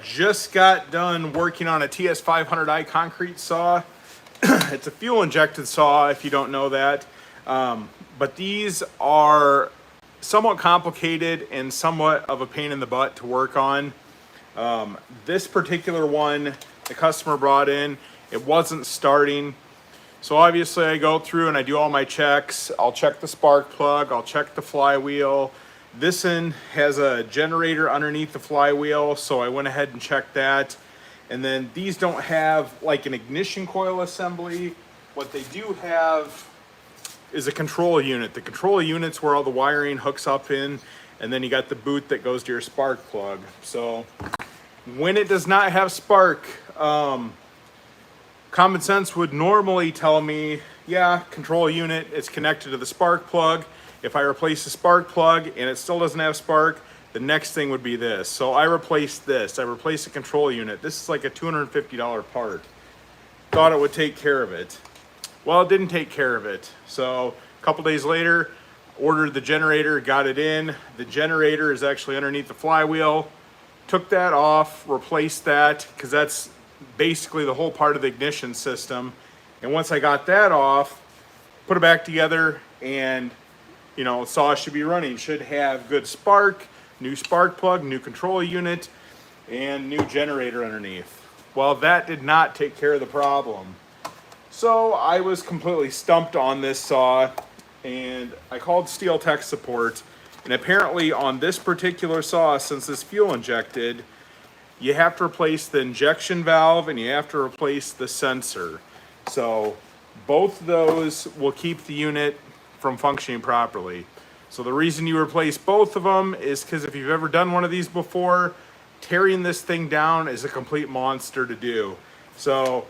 Just got done working on a TS500i concrete saw. It's a fuel injected saw if you don't know that. But these are somewhat complicated and somewhat of a pain in the butt to work on. This particular one, the customer brought in, it wasn't starting. So obviously I go through and I do all my checks. I'll check the spark plug, I'll check the flywheel. This one has a generator underneath the flywheel, so I went ahead and checked that. And then these don't have like an ignition coil assembly. What they do have is a control unit. The control unit's where all the wiring hooks up in, and then you got the boot that goes to your spark plug. So when it does not have spark, common sense would normally tell me, yeah, control unit, it's connected to the spark plug. If I replace the spark plug and it still doesn't have spark, the next thing would be this. So I replaced this. I replaced the control unit. This is like a $250 part. Thought it would take care of it. Well, it didn't take care of it. So a couple days later, ordered the generator, got it in. The generator is actually underneath the flywheel. Took that off, replaced that, because that's basically the whole part of the ignition system. And once I got that off, put it back together, and you know, saw should be running. Should have good spark, new spark plug, new control unit, and new generator underneath. Well, that did not take care of the problem. So I was completely stumped on this saw, and I called Steel Tech Support. And apparently on this particular saw, since it's fuel injected, you have to replace the injection valve and you have to replace the sensor. So both of those will keep the unit from functioning properly. So the reason you replace both of them is because if you've ever done one of these before, tearing this thing down is a complete monster to do. So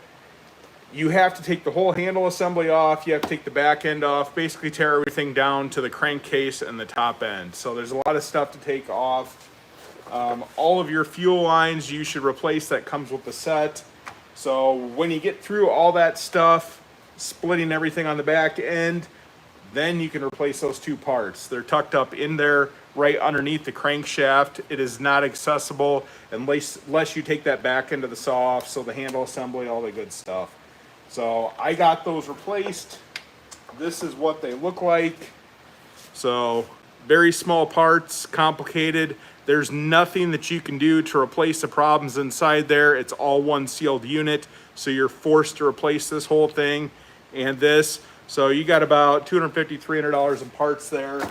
you have to take the whole handle assembly off, you have to take the back end off, basically tear everything down to the crankcase and the top end. So there's a lot of stuff to take off. All of your fuel lines you should replace, that comes with the set. So when you get through all that stuff, splitting everything on the back end, then you can replace those two parts. They're tucked up in there right underneath the crankshaft. It is not accessible unless you take that back end of the saw off, so the handle assembly, all the good stuff. So I got those replaced. This is what they look like. So very small parts, complicated. There's nothing that you can do to replace the problems inside there. It's all one sealed unit, so you're forced to replace this whole thing and this. So you got about $250, $300 in parts there.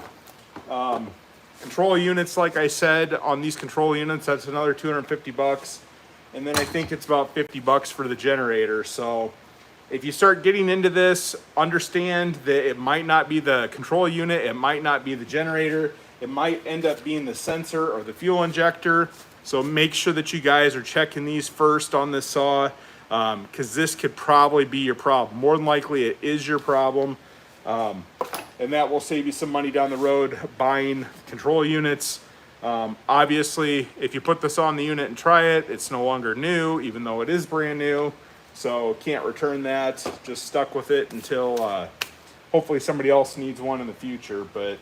Control units, like I said, on these control units, that's another 250 bucks. And then I think it's about 50 bucks for the generator. So if you start getting into this, understand that it might not be the control unit, it might not be the generator, it might end up being the sensor or the fuel injector. So make sure that you guys are checking these first on this saw, because this could probably be your problem. More than likely it is your problem, and that will save you some money down the road buying control units. Obviously, if you put this on the unit and try it, it's no longer new, even though it is brand new. So can't return that, just stuck with it until hopefully somebody else needs one in the future. But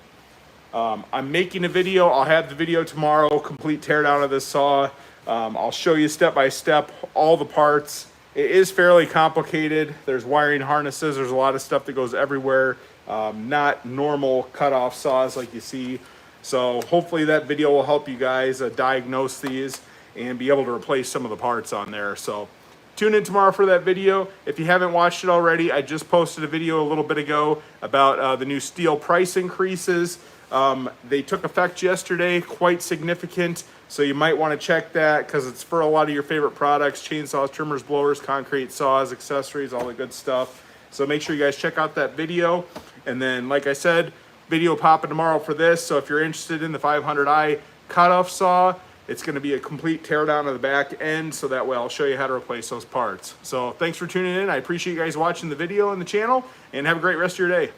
I'm making a video. I'll have the video tomorrow, complete teardown of this saw. I'll show you step by step all the parts. It is fairly complicated. There's wiring harnesses, there's a lot of stuff that goes everywhere. Not normal cut-off saws like you see. So hopefully that video will help you guys diagnose these and be able to replace some of the parts on there. So tune in tomorrow for that video. If you haven't watched it already, I just posted a video a little bit ago about the new steel price increases. They took effect yesterday, quite significant. So you might want to check that because it's for a lot of your favorite products: chainsaws, trimmers, blowers, concrete saws, accessories, all the good stuff. So make sure you guys check out that video. And then, like I said, video popping tomorrow for this. So if you're interested in the 500i cutoff saw, it's going to be a complete teardown of the back end. So that way I'll show you how to replace those parts. So thanks for tuning in. I appreciate you guys watching the video on the channel, and have a great rest of your day.